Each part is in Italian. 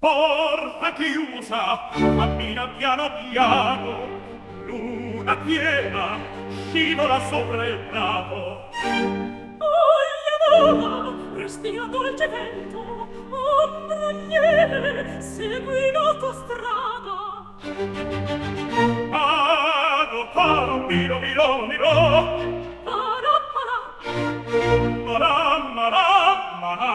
Porta chiusa, cammina piano piano, luna piena, scivola sopra il prato. Vola, respira dolce vento, ombra nieve, segui l'autostrada. Paro, paro, miro, miro, miro, Para, para, marà, marà, marà.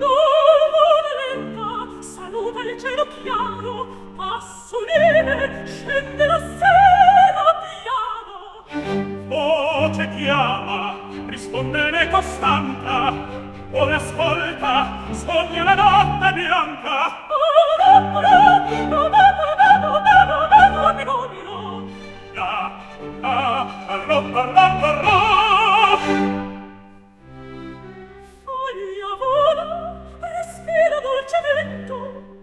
nuvole lenta, saluta il cielo chiaro, passo lieve, scende la sera piano. Voce chiama, risponde l'eco stanca, ora ascolta, sogna la notte bianca. La, parrò, parrò, parrò. Foglia vola, respira dolce vento,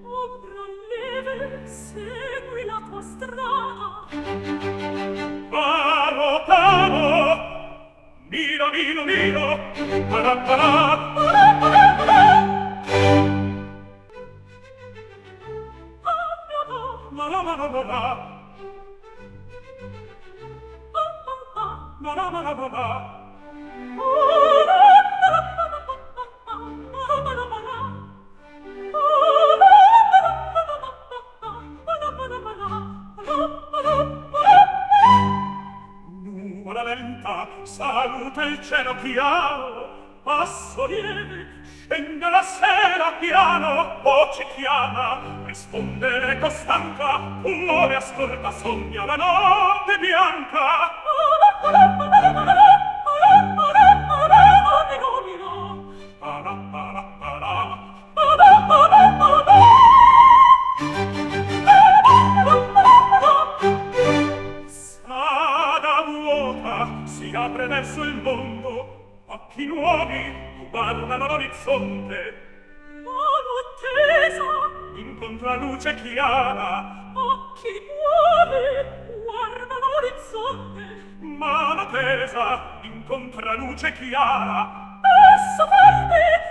ombra lieve, segui la tua strada. Paro, paro, miro, miro, miro, parà, parà. Marà, marà, marà. Marà, marà, marà. Nuvola lenta, saluta il cielo piano, passo lieve, scende la sera piano, voce chiama, risponde l'eco stanca, cuore ascolta, sogna la notte bianca. Parà, parà, parà. Strada vuota si apre verso il mondo, occhi nuovi guardano l'orizzonte. Mano tesa, Incontra luce chiara, occhi nuovi, guardano l'orizzonte. mano tesa, incontra luce chiara. Passo forte,